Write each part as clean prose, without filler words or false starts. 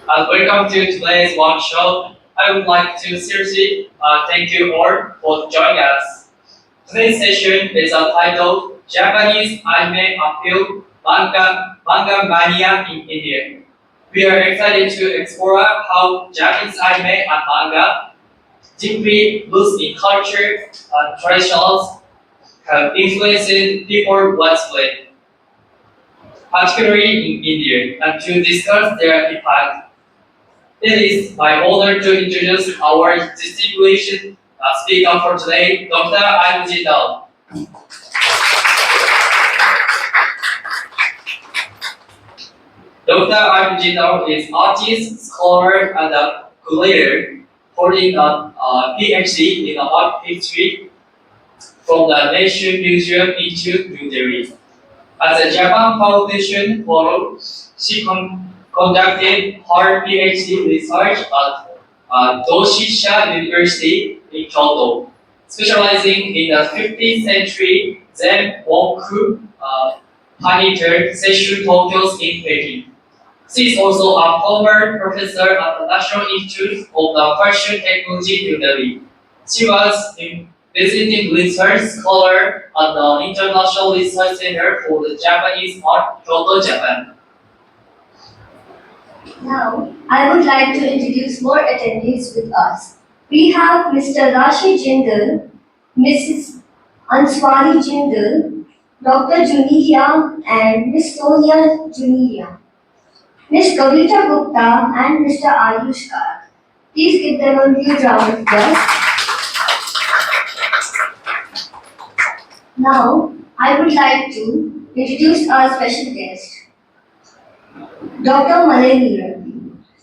Welcome to today's workshop. I would like to seriously thank you all for joining us. Today's session is titled Japanese Anime Appeal Manga Mania in India. We are excited to explore how Japanese anime and manga, deeply rooted in culture and traditions, have influenced people widely, particularly in India, and to discuss their impact. It is my honor to introduce our distinguished speaker for today, Dr. Jindal. Dr. Jindal is artist, scholar, and a curator, holding a PhD in art history from the Nation Museum Institute, New Delhi. As a Japan Foundation Fellow, she conducted her PhD research at Doshisha University in Kyoto, specializing in the 15th century Zen Wonku pioneer Seishu Tokyo's in Beijing. She is also a former professor at the National Institute of the Fashion Technology in Delhi. She was a visiting research scholar at the International Research Center for the Japanese Art, Kyoto, Japan. Now, I would like to introduce more attendees with us. We have Mr. Rashi Jindal, Mrs. Answari Jindal, Dr. Junia and Ms. Sonia Junia, Ms. Kavita Gupta and Mr. Ayush Karat. Please give them a huge round of applause. Now, I would like to introduce our special guest, Dr. Malay.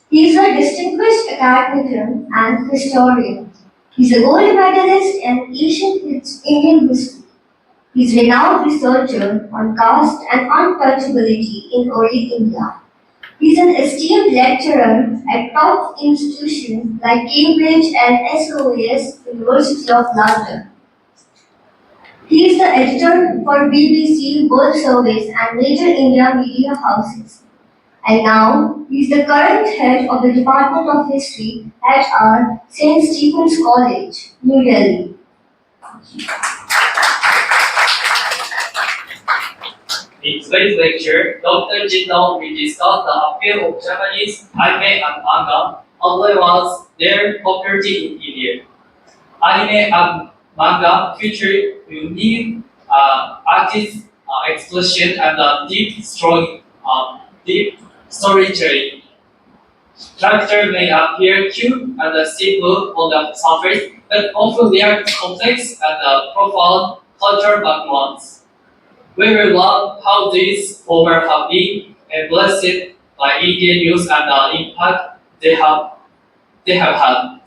He is a distinguished academician and historian. He is a gold medalist in ancient Indian history. He is a renowned researcher on caste and untouchability in early India. He is an esteemed lecturer at top institutions like Cambridge and SOAS University of London. He is the editor for BBC World Service and major India media houses. And now, he is the current head of the Department of History at our St. Stephen's College, New Delhi. In today's lecture, Dr. Jindal will discuss the appeal of Japanese anime and manga, as well as their popularity in India. Anime and manga feature unique artist expression and deep storytelling. Characters may appear cute and simple on the surface, but often they are complex and profound cultural backgrounds. We will learn how these forms have been blessed by Indian youth and the impact they have had.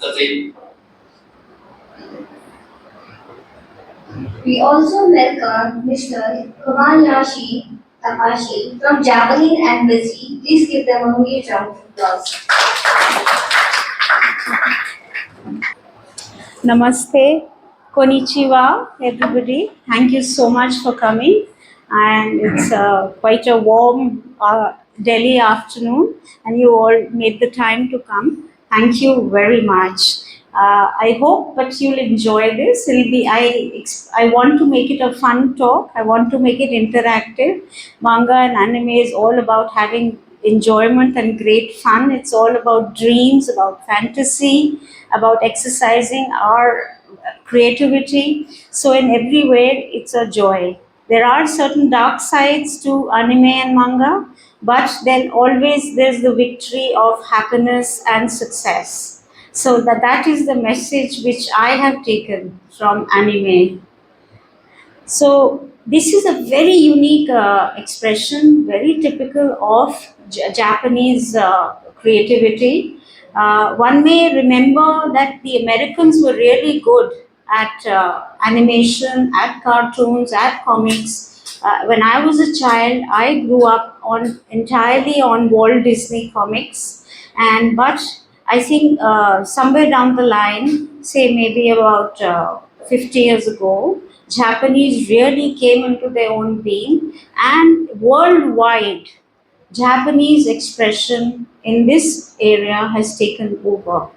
We also welcome Mr. Kobayashi Takashi from Japanese Embassy. Please give them a huge round of applause. Namaste, konnichiwa, everybody. Thank you so much for coming. And it's quite a warm Delhi afternoon, and you all made the time to come. Thank you very much. I hope that you'll enjoy this. I want to make it a fun talk. I want to make it interactive. Manga and anime is all about having enjoyment and great fun. It's all about dreams, about fantasy, about exercising our creativity. So in every way, it's a joy. There are certain dark sides to anime and manga, but then always there's the victory of happiness and success. So that is the message which I have taken from anime. So this is a very unique expression, very typical of Japanese creativity. One may remember that the Americans were really good at animation, at cartoons, at comics. When I was a child, I grew up entirely on Walt Disney comics, but I think somewhere down the line, say maybe about 50 years ago, Japanese really came into their own being, and worldwide Japanese expression in this area has taken over.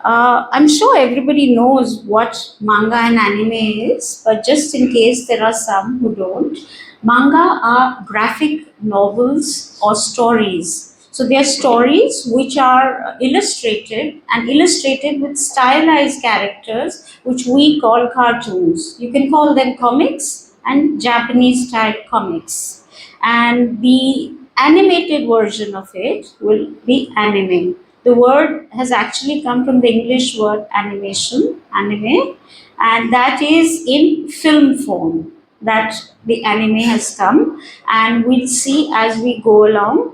I'm sure everybody knows what manga and anime is, but just in case there are some who don't, manga are graphic novels or stories. So they are stories which are illustrated and illustrated with stylized characters, which we call cartoons. You can call them comics and Japanese style comics. And the animated version of it will be anime. The word has actually come from the English word animation, anime, and that is in film form that the anime has come. And we'll see as we go along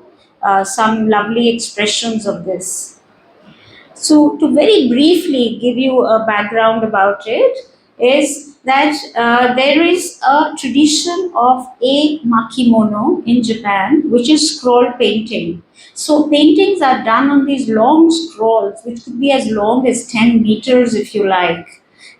some lovely expressions of this. So, to very briefly give you a background about it, is that there is a tradition of a makimono in Japan, which is scroll painting. So, paintings are done on these long scrolls, which could be as long as 10 meters if you like.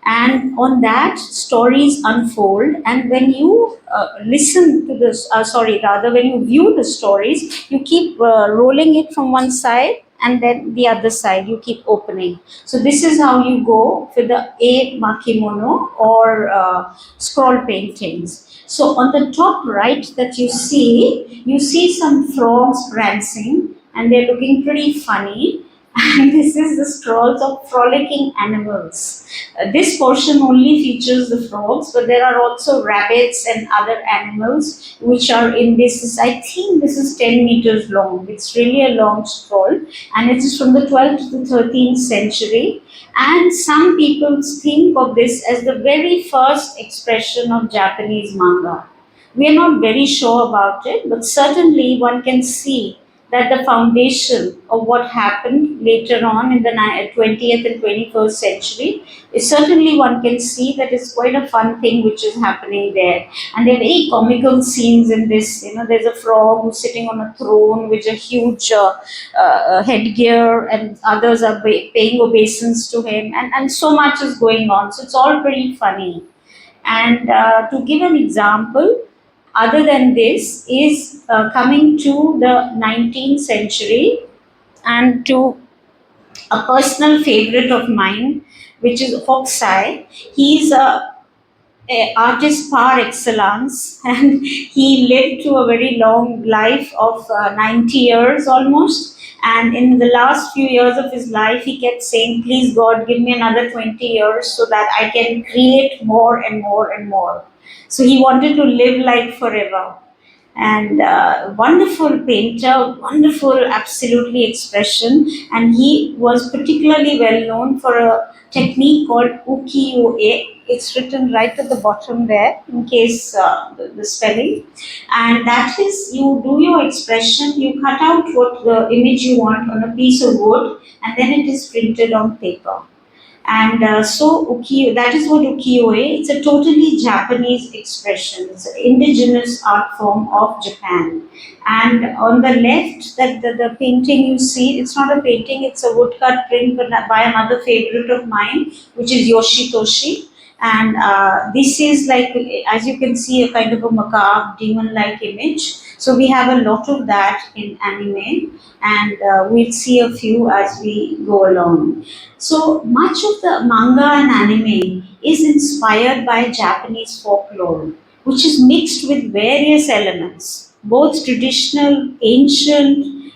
And on that, stories unfold. And when you listen to this, sorry, rather, when you view the stories, you keep rolling it from one side and then the other side you keep opening. So this is how you go for the a makimono or scroll paintings. So on the top right that you see some frogs prancing and they're looking pretty funny. And this is the scrolls of frolicking animals. This portion only features the frogs, but there are also rabbits and other animals which are in this. I think this is 10 meters long. It's really a long scroll, and it is from the 12th to the 13th century. And some people think of this as the very first expression of Japanese manga. We are not very sure about it, but certainly one can see that the foundation of what happened later on in the 20th and 21st century is certainly one can see that it's quite a fun thing which is happening there. And there are very comical scenes in this. You know, there's a frog who's sitting on a throne with a huge headgear, and others are paying obeisance to him, and so much is going on. So it's all pretty funny. And to give an example, other than this, is coming to the 19th century and to a personal favorite of mine, which is Hokusai. He's a artist par excellence, and he lived to a very long life of 90 years almost. And in the last few years of his life, he kept saying, "Please, God, give me another 20 years so that I can create more and more and more." So he wanted to live like forever. And wonderful painter, wonderful, absolutely expression. And he was particularly well known for a technique called ukiyo-e. It's written right at the bottom there, in case the spelling. And that is, you do your expression, you cut out what the image you want on a piece of wood, and then it is printed on paper. And so ukiyo, that is what ukiyo-e. It's a totally Japanese expression. It's an indigenous art form of Japan. And on the left, that the painting you see, it's not a painting, it's a woodcut print but by another favorite of mine, which is Yoshitoshi. And this is like, as you can see, a kind of a macabre, demon-like image. So we have a lot of that in anime, and we'll see a few as we go along. So much of the manga and anime is inspired by Japanese folklore, which is mixed with various elements, both traditional, ancient,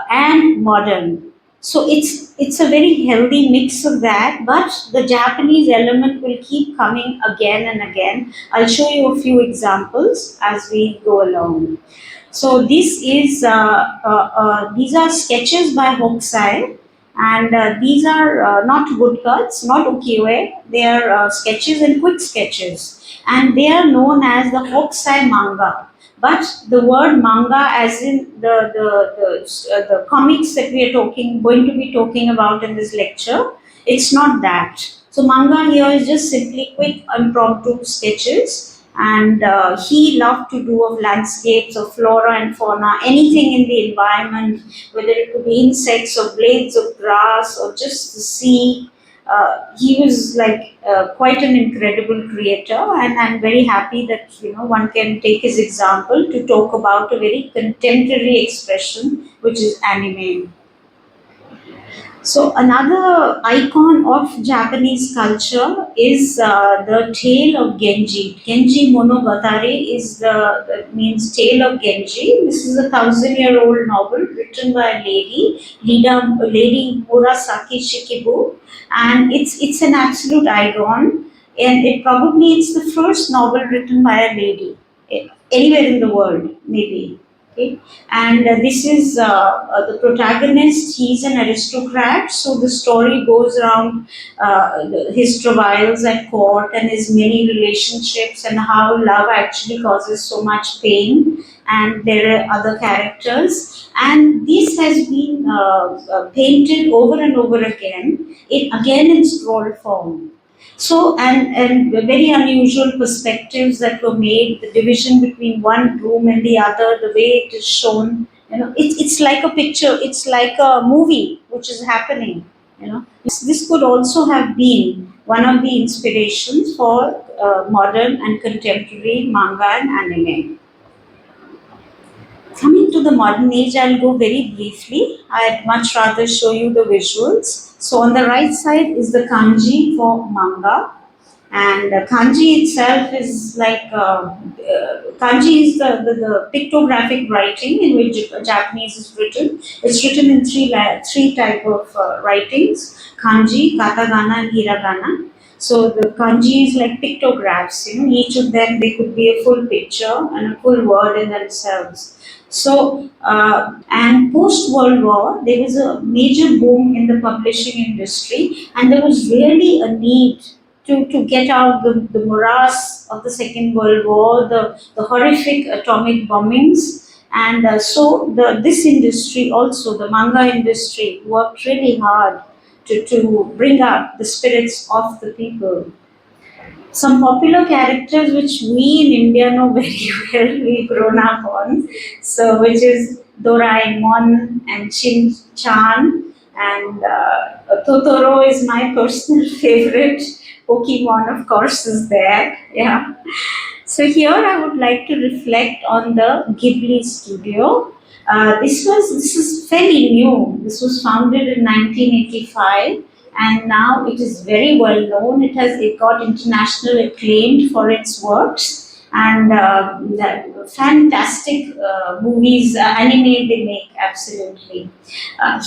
and modern. So it's a very healthy mix of that, but the Japanese element will keep coming again and again. I'll show you a few examples as we go along. So this is these are sketches by Hokusai, and these are not woodcuts, not ukiyo-e. They are sketches and quick sketches, and they are known as the Hokusai manga. But the word manga, as in the comics that we are going to be talking about in this lecture, it's not that. So manga here is just simply quick impromptu sketches, and he loved to do of landscapes of flora and fauna, anything in the environment, whether it could be insects or blades of grass or just the sea. he was like quite an incredible creator, and I'm very happy that one can take his example to talk about a very contemporary expression, which is anime. So another icon of Japanese culture is the tale of Genji. Genji Monogatari is means tale of Genji. This is a 1,000-year-old novel written by a lady Murasaki Shikibu, and it's an absolute icon. And it's the first novel written by a lady anywhere in the world, maybe. Okay, and this is the protagonist. He's an aristocrat, so the story goes around his travails at court and his many relationships and how love actually causes so much pain. And there are other characters, and this has been painted over and over again, again in scroll form. So, and very unusual perspectives that were made, the division between one room and the other, the way it is shown, it's like a picture, it's like a movie which is happening. This could also have been one of the inspirations for modern and contemporary manga and anime. Coming to the modern age, I'll go very briefly. I'd much rather show you the visuals. So on the right side is the kanji for manga, and kanji itself is like kanji is the pictographic writing in which Japanese is written. It's written in three type of writings: kanji, katakana, and hiragana. So the kanji is like pictographs. Each of them they could be a full picture and a full word in themselves. So, and post World War, there was a major boom in the publishing industry, and there was really a need to get out the morass of the Second World War, the horrific atomic bombings. And this industry also, the manga industry, worked really hard to bring up the spirits of the people. Some popular characters which we in India know very well, we've grown up on. So, which is Doraemon and Shin Chan, and Totoro is my personal favorite. Pokemon, of course, is there. Yeah. So here I would like to reflect on the Ghibli studio. This is fairly new. This was founded in 1985, and now it is very well known. It got international acclaim for its works, and fantastic movies, anime they make absolutely.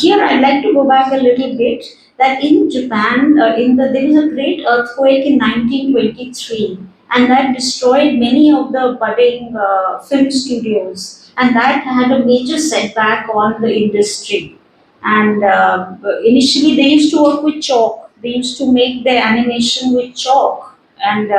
Here I'd like to go back a little bit. That in Japan, there was a great earthquake in 1923, and that destroyed many of the budding film studios, and that had a major setback on the industry. And initially, they used to work with chalk. They used to make their animation with chalk and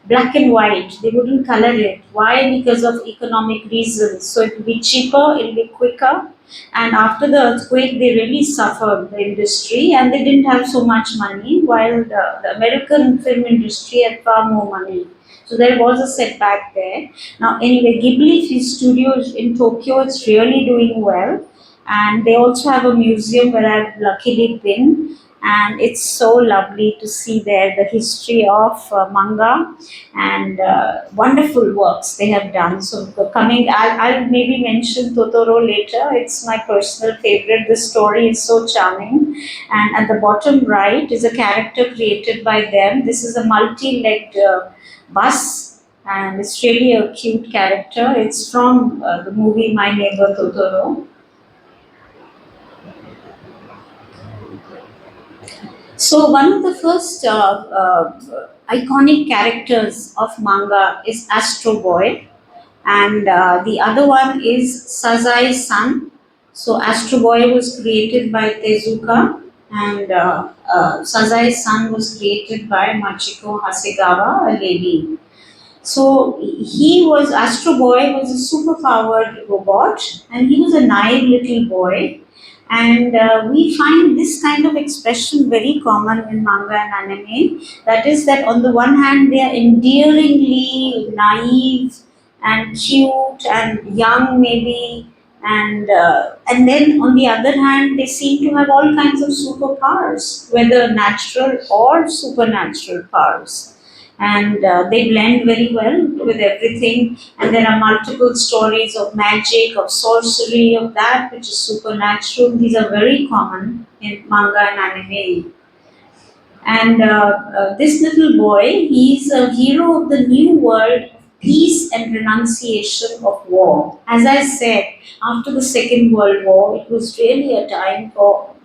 black and white. They wouldn't color it. Why? Because of economic reasons. So it will be cheaper, it will be quicker. And after the earthquake, they really suffered, the industry, and they didn't have so much money, while the American film industry had far more money. So there was a setback there. Now, anyway, Ghibli Studios in Tokyo, it's really doing well. And they also have a museum where I've luckily been. And it's so lovely to see there the history of manga and wonderful works they have done. So I'll maybe mention Totoro later. It's my personal favorite. The story is so charming. And at the bottom right is a character created by them. This is a multi-legged bus, and it's really a cute character. It's from the movie My Neighbor Totoro. So one of the first iconic characters of manga is Astro Boy, and the other one is Sazae-san. So Astro Boy was created by Tezuka, and Sazae-san was created by Machiko Hasegawa, a lady. So Astro Boy was a super-powered robot, and he was a naive little boy. And we find this kind of expression very common in manga and anime. That is that on the one hand, they are endearingly naive and cute and young maybe, And then on the other hand, they seem to have all kinds of superpowers, whether natural or supernatural powers, and they blend very well with everything. And there are multiple stories of magic, of sorcery, of that which is supernatural. These are very common in manga and anime. And this little boy, he's a hero of the new world of peace and renunciation of war. As I said, after the Second World War, it was really a time for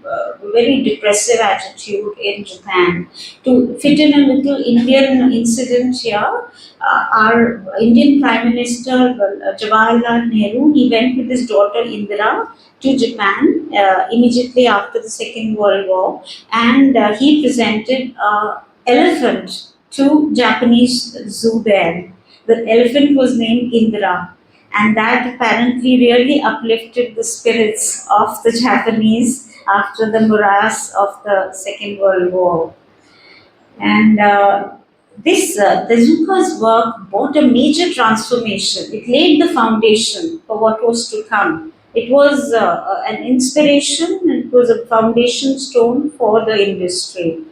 very depressive attitude in Japan. To fit in a little Indian incident here, our Indian Prime Minister Jawaharlal Nehru, he went with his daughter Indira to Japan immediately after the Second World War, and he presented an elephant to Japanese zoo there. The elephant was named Indra, and that apparently really uplifted the spirits of the Japanese after the morass of the Second World War. And this Tezuka's work brought a major transformation. It laid the foundation for what was to come. It was an inspiration, it was a foundation stone for the industry.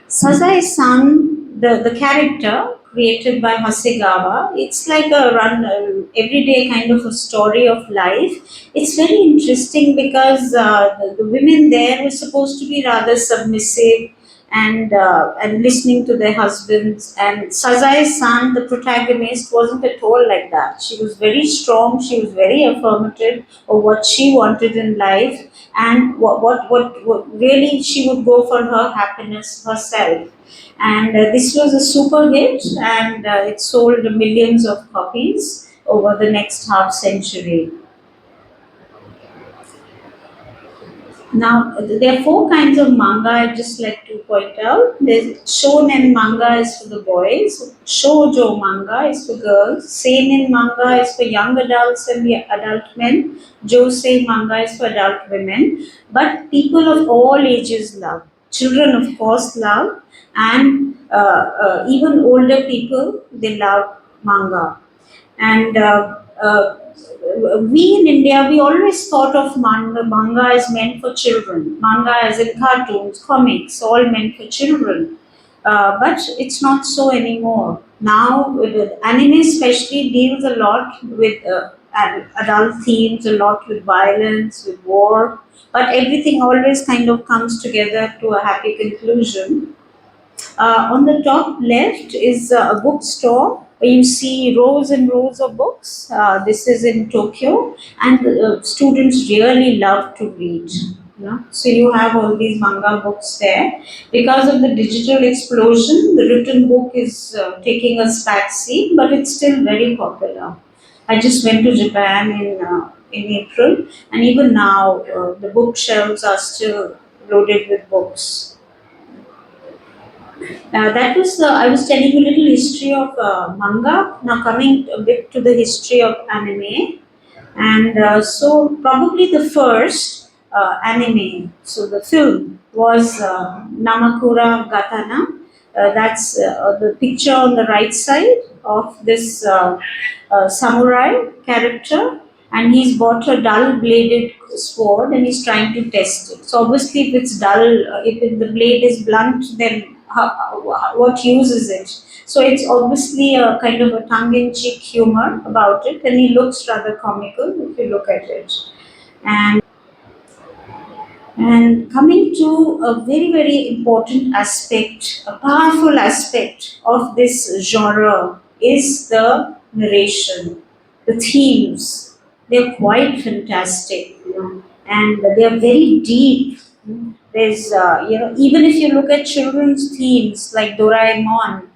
Sazae-san, the character created by Hasegawa, it's like a everyday kind of a story of life. It's very interesting because the women there were supposed to be rather submissive and listening to their husbands. And Sazae-san, the protagonist, wasn't at all like that. She was very strong. She was very affirmative of what she wanted in life, and what really she would go for her happiness herself. And this was a super hit, and it sold millions of copies over the next half century. Now, there are four kinds of manga I'd just like to point out. There's shonen manga is for the boys, shoujo manga is for girls, seinen manga is for young adults and the adult men, josei manga is for adult women. But people of all ages love. Children, of course, love, and even older people, they love manga. And we in India, we always thought of manga as meant for children. Manga as in cartoons, comics, all meant for children. But it's not so anymore. Now, anime especially deals a lot with adult themes, a lot with violence, with war. But everything always kind of comes together to a happy conclusion. On the top left is a bookstore where you see rows and rows of books. This is in Tokyo, and students really love to read. You know? So you have all these manga books there. Because of the digital explosion, the written book is taking a back seat, but it's still very popular. I just went to Japan in April, and even now the bookshelves are still loaded with books. That was I was telling you a little history of manga. Now coming a bit to the history of anime, and so probably the first anime, so the film was Namakura Gatana. That's the picture on the right side of this samurai character, and he's bought a dull bladed sword and he's trying to test it. So obviously, if it's dull, if the blade is blunt, then what use is it? So it's obviously a kind of a tongue-in-cheek humor about it, and he looks rather comical if you look at it. And coming to a very, very important aspect, a powerful aspect of this genre is the narration, the themes. They're quite fantastic, you know, and they're very deep. There's, even if you look at children's themes like Doraemon,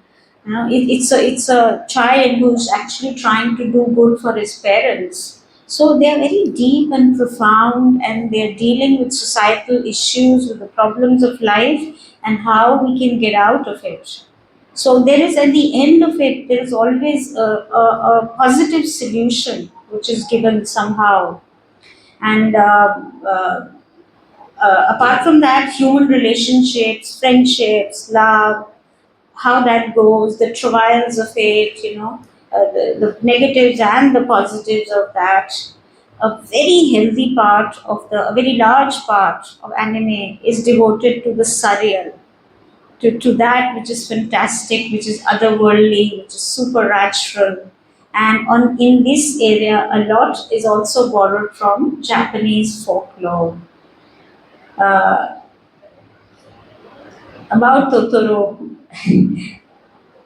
you know, it's a child who's actually trying to do good for his parents. So they are very deep and profound, and they are dealing with societal issues, with the problems of life, and how we can get out of it. So there is, at the end of it, there is always a positive solution which is given somehow. And apart from that, human relationships, friendships, love, how that goes, the trials of it, the negatives and the positives of that. a very healthy part of a very large part of anime is devoted to the surreal, to that which is fantastic, which is otherworldly, which is supernatural. And in this area, a lot is also borrowed from Japanese folklore. Uh, about Totoro,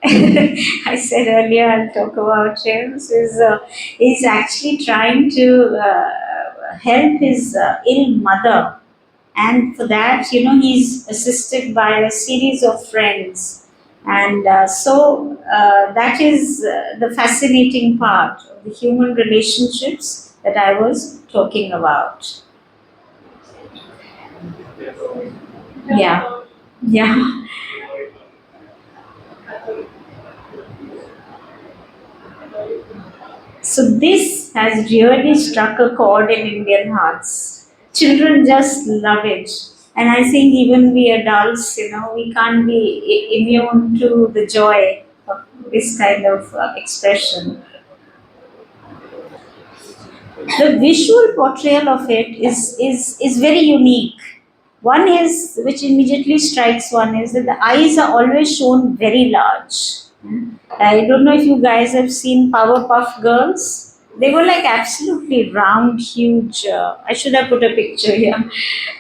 I said earlier I'll talk about James. Is actually trying to help his ill mother, and for that, he's assisted by a series of friends, and that is the fascinating part of the human relationships that I was talking about. Yeah, yeah. So this has really struck a chord in Indian hearts. Children just love it. And I think even we adults, we can't be immune to the joy of this kind of expression. The visual portrayal of it is very unique. One is, which immediately strikes one, is that the eyes are always shown very large. I don't know if you guys have seen Powerpuff Girls. They were like absolutely round, huge. I should have put a picture here.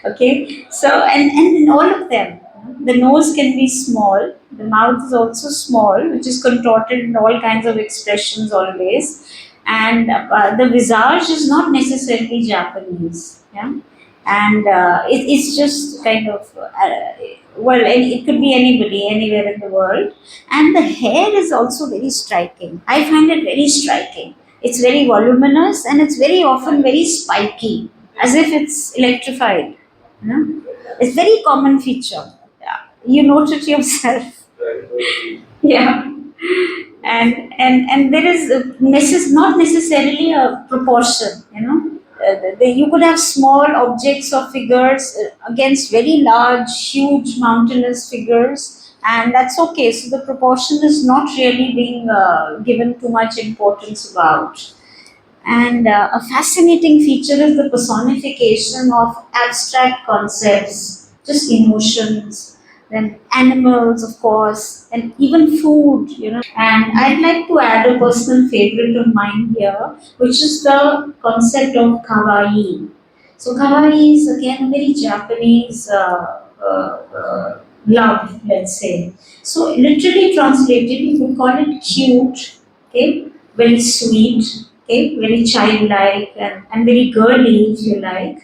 Okay, so and in all of them, the nose can be small, the mouth is also small, which is contorted in all kinds of expressions always, and the visage is not necessarily Japanese. Yeah, and it's just kind of well, it could be anybody anywhere in the world, and the hair is also very striking. I find it very striking. It's very voluminous and it's very often very spiky, as if it's electrified. It's very common feature. Yeah. You note it yourself. Yeah. And there is not necessarily a proportion, you could have small objects or figures against very large huge mountainous figures, and that's okay. So the proportion is not really being given too much importance about. And a fascinating feature is the personification of abstract concepts, just emotions, then animals, of course, and even food, And I'd like to add a personal favorite of mine here, which is the concept of kawaii. So, kawaii is again a very Japanese love, let's say. So, literally translated, you could call it cute, okay, very sweet, okay, very childlike and very girly, if you like.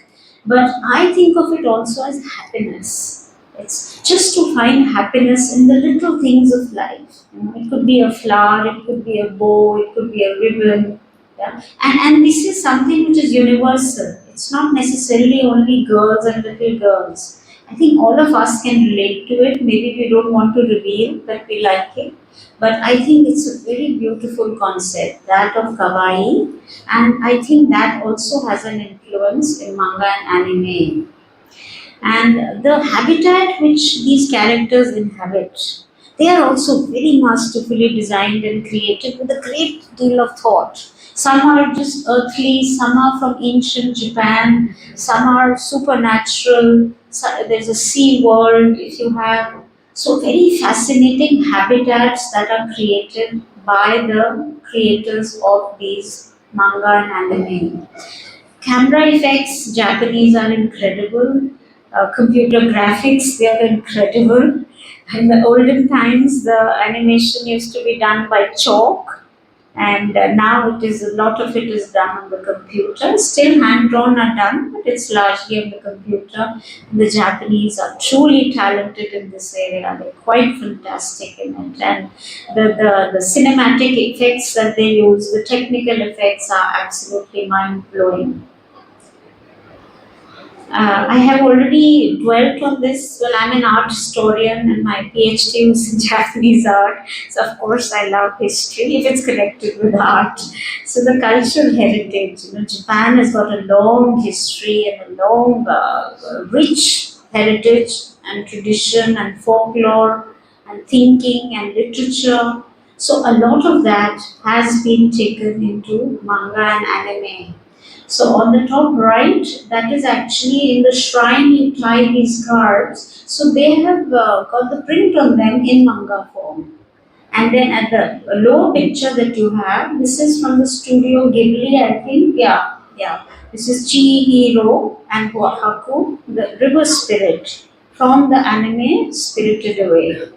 But I think of it also as happiness. It's just to find happiness in the little things of life. It could be a flower, it could be a bow, it could be a ribbon. Yeah? And this is something which is universal. It's not necessarily only girls and little girls. I think all of us can relate to it. Maybe we don't want to reveal that we like it. But I think it's a very beautiful concept, that of kawaii. And I think that also has an influence in manga and anime. And the habitat which these characters inhabit, they are also very masterfully designed and created with a great deal of thought. Some are just earthly, some are from ancient Japan, some are supernatural, there's a sea world if you have. So, very fascinating habitats that are created by the creators of these manga and anime. Camera effects, Japanese are incredible. Computer graphics, they are incredible. In the olden times, the animation used to be done by chalk, and now a lot of it is done on the computer. Still, hand drawn are done, but it's largely on the computer. The Japanese are truly talented in this area. They're quite fantastic in it, and the cinematic effects that they use, the technical effects are absolutely mind blowing. I have already dwelt on this. Well, I'm an art historian and my PhD was in Japanese art. So, of course, I love history if it's connected with art. So, the cultural heritage, Japan has got a long history and a long, rich heritage and tradition and folklore and thinking and literature. So, a lot of that has been taken into manga and anime. So on the top right, that is actually in the shrine you tie these cards. So they have got the print on them in manga form. And then at the lower picture that you have, this is from the studio Ghibli, I think. Yeah, yeah. This is Chihiro and Haku, the river spirit from the anime Spirited Away.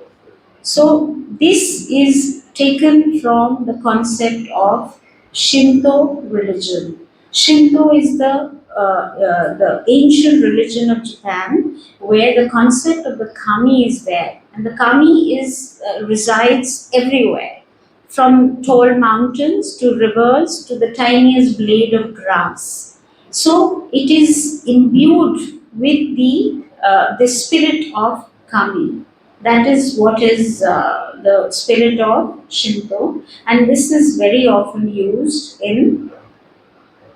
So this is taken from the concept of Shinto religion. Shinto is the ancient religion of Japan, where the concept of the kami is there, and the kami is resides everywhere, from tall mountains to rivers to the tiniest blade of grass. So it is imbued with the spirit of kami. That is what is the spirit of Shinto, and this is very often used in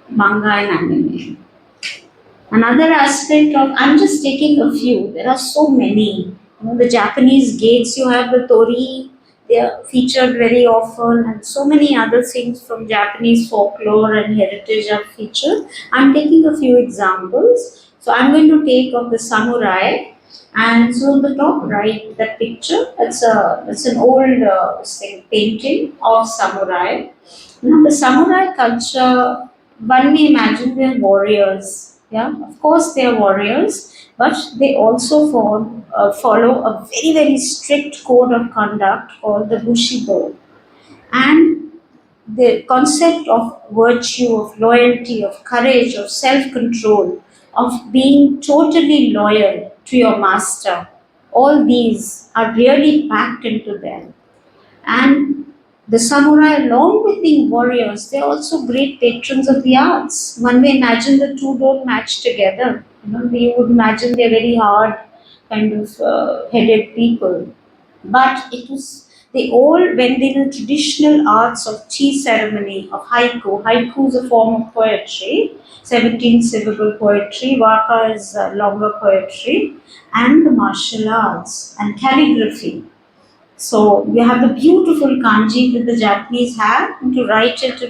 manga and anime. Another aspect of, I'm just taking a few, there are so many. The Japanese gates, you have the tori, they are featured very often, and so many other things from Japanese folklore and heritage are featured. I'm taking a few examples. So I'm going to take of the samurai. And so on the top right, that picture, that's an old painting of samurai. Now the samurai culture, one may imagine they're warriors. Yeah, of course they are warriors, but they also follow a very very strict code of conduct called the bushido. And the concept of virtue, of loyalty, of courage, of self control, of being totally loyal to your master, all these are really packed into them. And the samurai, along with being warriors, they're also great patrons of the arts. One may imagine the two don't match together. You would imagine they're very hard kind of headed people. But it was they all went in the traditional arts of tea ceremony, of haiku. Haiku is a form of poetry, 17 syllable poetry, waka is longer poetry, and the martial arts and calligraphy. So you have the beautiful kanji that the Japanese have, and to write it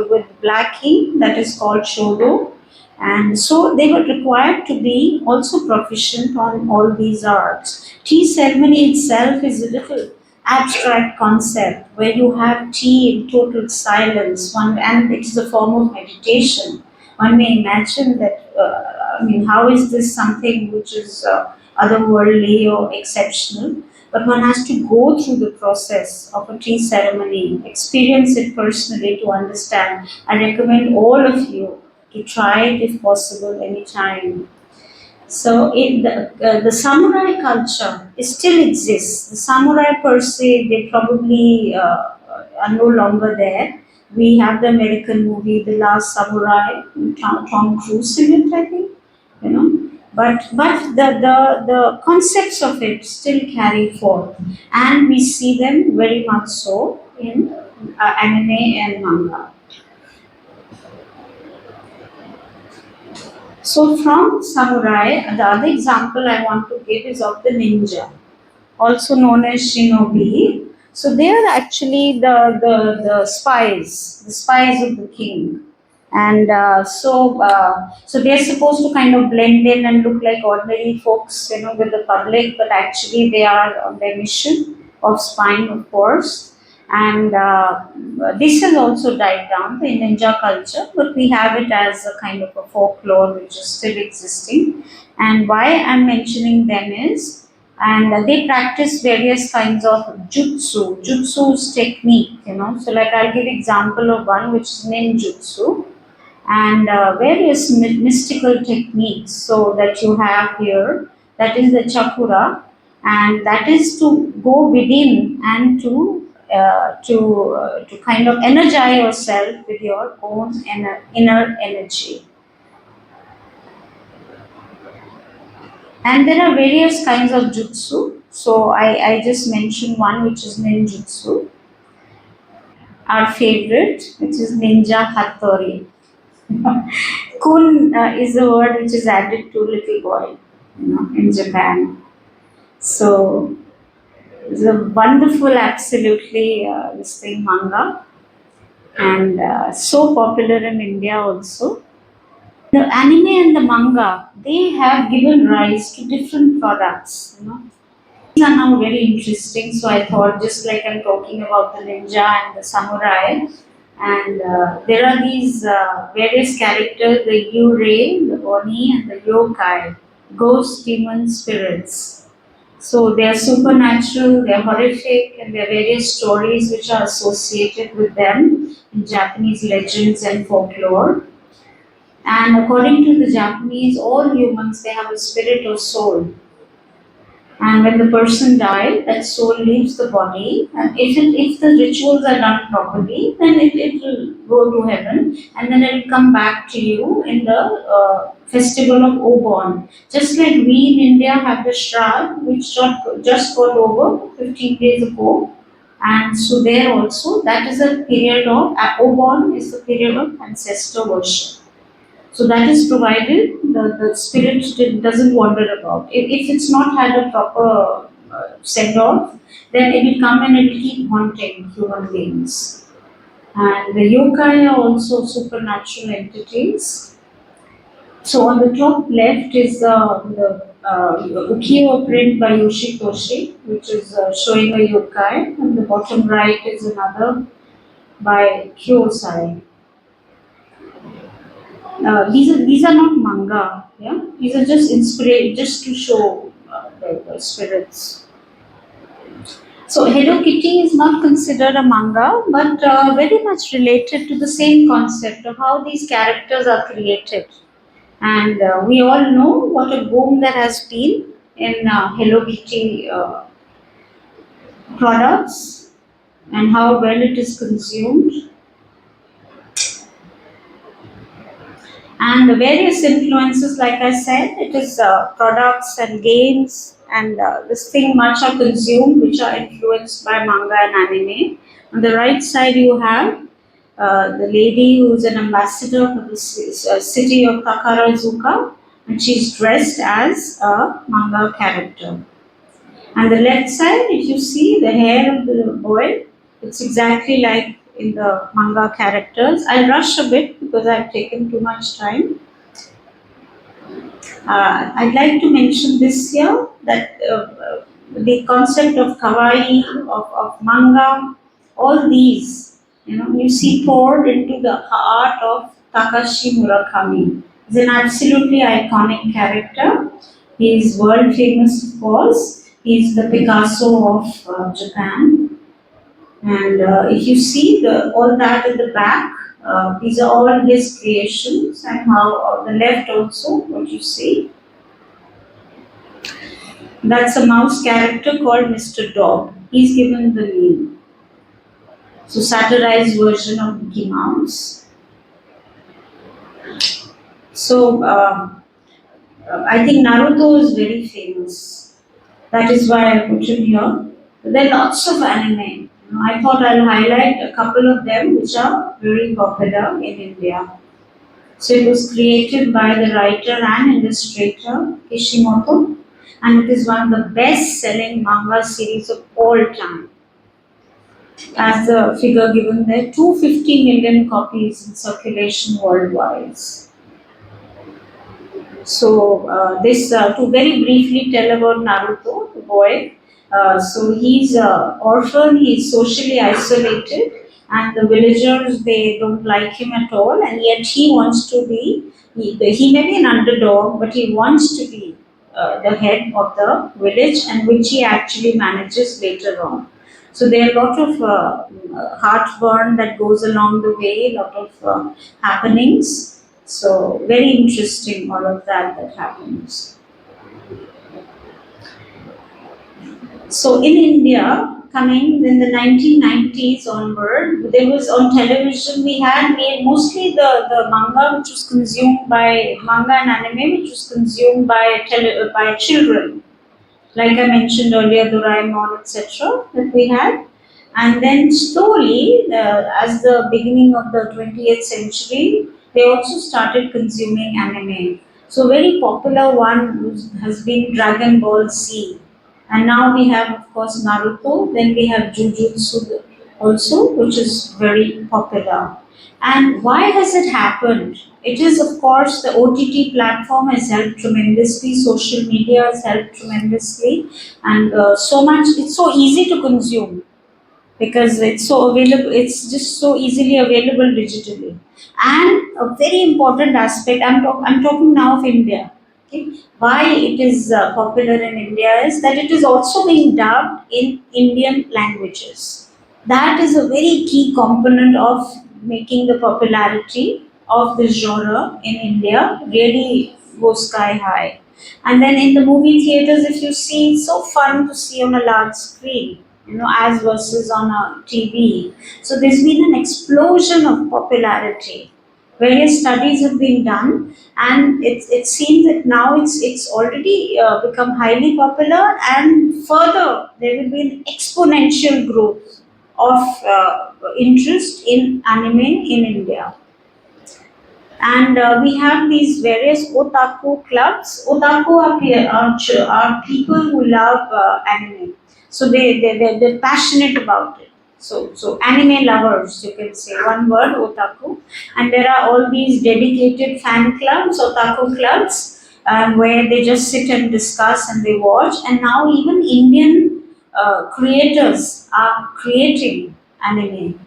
with black ink, that is called shodo. And so they were required to be also proficient on all these arts. Tea ceremony itself is a little abstract concept where you have tea in total silence, and it is a form of meditation. One may imagine that, how is this something which is otherworldly or exceptional? But one has to go through the process of a tea ceremony, experience it personally to understand. I recommend all of you to try it if possible anytime. So the samurai culture it still exists. The samurai per se, they probably are no longer there. We have the American movie, The Last Samurai, Tom Cruise in it, I think, you know. But the concepts of it still carry forth, and we see them very much so in anime and manga. So from samurai, the other example I want to give is of the ninja, also known as shinobi. So they are actually the spies of the king. And so they're supposed to kind of blend in and look like ordinary folks, with the public, but actually they are on their mission of spying, of course. And this has also died down in ninja culture, but we have it as a kind of a folklore which is still existing. And why I'm mentioning them is, and they practice various kinds of jutsu. Jutsu is technique. So, like I'll give example of one which is ninjutsu, and various mystical techniques. So that you have here, that is the chakura, and that is to go within and to kind of energize yourself with your own inner energy. And there are various kinds of jutsu. So I just mentioned one which is ninjutsu. Our favorite, which is ninja hattori. Kun is a word which is added to little boy, in Japan. So it's a wonderful, absolutely this thing manga, and so popular in India also. The anime and the manga, they have given rise to different products. These are now very interesting. So I thought, just like I'm talking about the ninja and the samurai, and there are these various characters: the yurei, the oni, and the yokai, ghost, demon, spirits. So they are supernatural, they are horrific, and there are various stories which are associated with them in Japanese legends and folklore. And according to the Japanese, all humans, they have a spirit or soul. And when the person died, that soul leaves the body. And if the rituals are done properly, then it will go to heaven, and then it will come back to you in the festival of Obon. Just like we in India have the Shraddh, which just got over 15 days ago. And so there also, that is a period of, Obon is the period of ancestor worship. So that is provided the spirit doesn't wander about. If it's not had a proper send off, then it will come and it will keep haunting human beings. And the yokai are also supernatural entities. So on the top left is the ukiyo print by Yoshitoshi, which is showing a yokai, and the bottom right is another by Kyosai. These are not manga. Yeah, these are just inspiration, just to show the spirits. So Hello Kitty is not considered a manga, but very much related to the same concept of how these characters are created. And we all know what a boom there has been in Hello Kitty products and how well it is consumed. And the various influences, like I said, it is products and games and this thing much are consumed which are influenced by manga and anime. On the right side, you have the lady who is an ambassador for the city of Takarazuka, and she's dressed as a manga character. And the left side, if you see the hair of the boy, it's exactly like in the manga characters. I'll rush a bit because I've taken too much time. I'd like to mention this here that the concept of kawaii, of manga, all these, you see poured into the art of Takashi Murakami. He's an absolutely iconic character. He is world famous, of course. He's the Picasso of Japan. And if you see all that at the back, these are all his creations, and how on the left also, what you see. That's a mouse character called Mr. Dog. He's given the name. So satirized version of Mickey Mouse. So I think Naruto is very famous. That is why I put him here. There are lots of anime. I thought I'll highlight a couple of them which are very popular in India. So it was created by the writer and illustrator Kishimoto, and it is one of the best-selling manga series of all time. As the figure given there, 250 million copies in circulation worldwide. So to very briefly tell about Naruto, the boy. So he's orphan, he's socially isolated, and the villagers, they don't like him at all, and yet he wants to be, he may be an underdog, but he wants to be the head of the village, and which he actually manages later on. So there are a lot of heartburn that goes along the way, a lot of happenings. So very interesting, all of that happens. So in India, coming in the 1990s onward, there was on television, we had mostly the manga which was consumed by, manga and anime which was consumed by children. Like I mentioned earlier, Doraemon, etc. that we had. And then slowly, as the beginning of the 20th century, they also started consuming anime. So very popular one has been Dragon Ball Z. And now we have, of course, Naruto. Then we have Jujutsu also, which is very popular. And why has it happened? It is, of course, the OTT platform has helped tremendously, social media has helped tremendously, and so much, it's so easy to consume because it's so available, it's just so easily available digitally. And a very important aspect, I'm talking now of India. Okay? Why it is popular in India is that it is also being dubbed in Indian languages. That is a very key component of making the popularity of this genre in India really go sky high. And then in the movie theaters, if you see, it's so fun to see on a large screen, as versus on a TV. So there's been an explosion of popularity. Various studies have been done, and it seems that now it's already become highly popular, and further there will be an exponential growth of interest in anime in India. And we have these various otaku clubs. Otaku are people who love anime. So they're passionate about it. So anime lovers, you can say one word, otaku. And there are all these dedicated fan clubs, otaku clubs, where they just sit and discuss and they watch. And now even Indian creators are creating anime,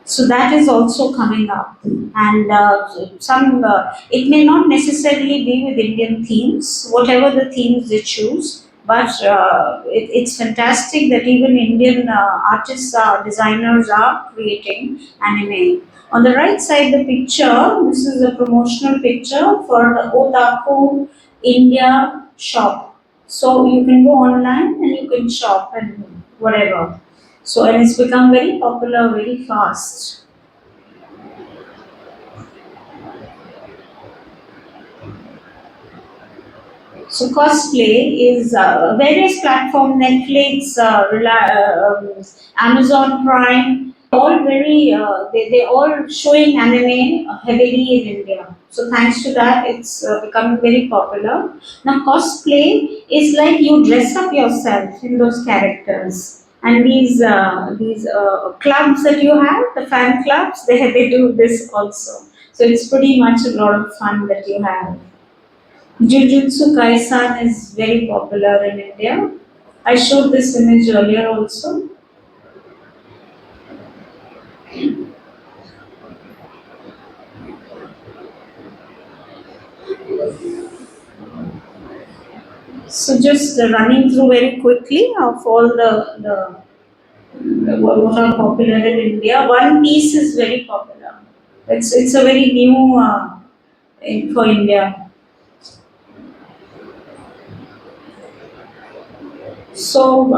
so that is also coming up. And some it may not necessarily be with Indian themes, whatever the themes they choose, but it's fantastic that even Indian artists, designers are creating anime. On the right side, the picture, this is a promotional picture for the Otaku India shop. So you can go online and you can shop and whatever. So, and it's become very popular very fast. So cosplay is various platform, Netflix, Amazon Prime, all very they all showing anime heavily in India. So thanks to that, it's becoming very popular. Now cosplay is like you dress up yourself in those characters. And these clubs that you have, the fan clubs, they do this also. So it's pretty much a lot of fun that you have. Jujutsu Kaisen is very popular in India. I showed this image earlier also. So just running through very quickly of all the what are popular in India. One Piece is very popular. It's a very new for India. So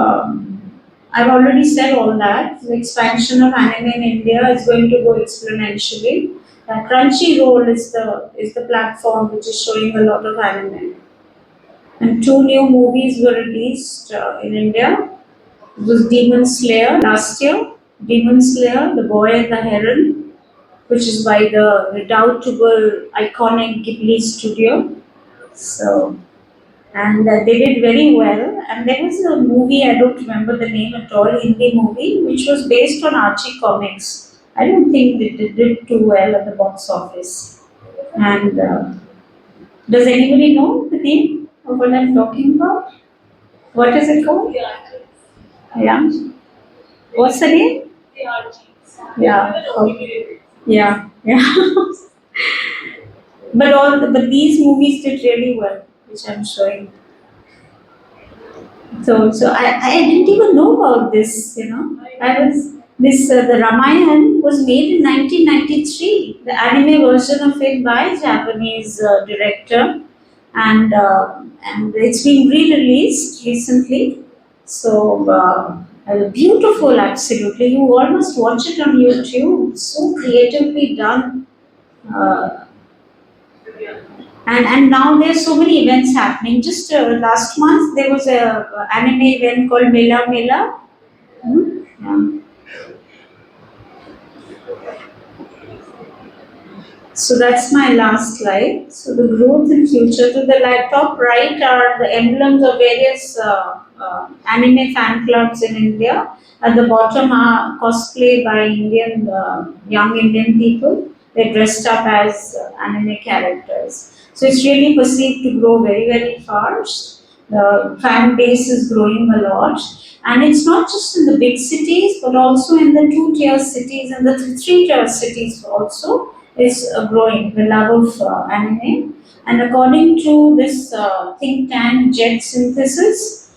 I've already said all that. The expansion of anime in India is going to go exponentially. Crunchyroll is the platform which is showing a lot of anime. And two new movies were released in India. It was Demon Slayer last year. Demon Slayer, The Boy and the Heron, which is by the redoubtable, iconic Ghibli studio. So, and they did very well. And there was a movie, I don't remember the name at all, Hindi movie, which was based on Archie comics. I don't think they did too well at the box office. And does anybody know the name of what I'm talking about? What is it called? Yeah. What's the name? Yeah. Okay. Yeah. Yeah. But these movies did really well, which I'm showing. So I didn't even know about this. I was this the Ramayana was made in 1993. The anime version of it by Japanese director, and it's been re-released recently. So beautiful, absolutely. You almost watch it on YouTube. So creatively done. Uh, and now there's so many events happening. Just last month there was a anime event called Mela Mela. Yeah. So that's my last slide. So the growth in future, to the top right are the emblems of various anime fan clubs in India. At the bottom are cosplay by Indian young Indian people. They're dressed up as anime characters. So it's really perceived to grow very, very fast. The fan base is growing a lot. And it's not just in the big cities, but also in the two-tier cities and the three-tier cities also is growing, the love of anime. And according to this think tank Jet Synthesis,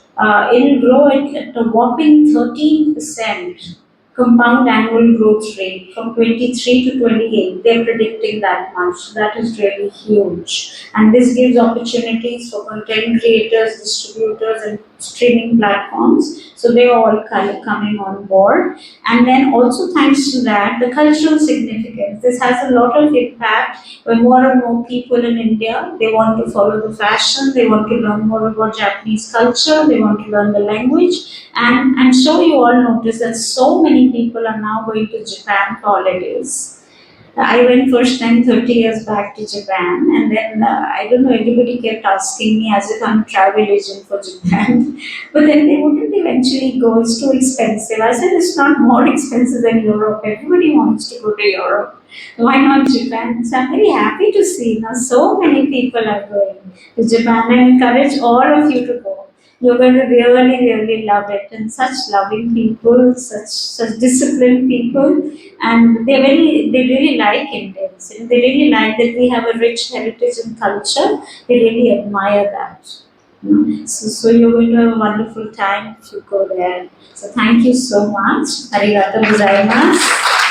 it'll grow at a whopping 13% compound annual growth rate from 23 to 28. They're predicting that much. That is really huge. And this gives opportunities for content creators, distributors, and streaming platforms. So they're all kind of coming on board. And then also thanks to that, the cultural significance. This has a lot of impact when more and more people in India, they want to follow the fashion, they want to learn more about Japanese culture, they want to learn the language. And I'm sure you all notice that so many people are now going to Japan for holidays. I went first time 30 years back to Japan, and then I don't know, everybody kept asking me as if I'm a travel agent for Japan. But then they wouldn't eventually go, it's too expensive. I said, it's not more expensive than Europe. Everybody wants to go to Europe. Why not Japan? So I'm very happy to see now so many people are going to Japan. I encourage all of you to go. You're going to really, really love it. And such loving people, such disciplined people, and they really like Indians. They really like that we have a rich heritage and culture. They really admire that. So you're going to have a wonderful time if you go there. So thank you so much. Arigato gozaimasu.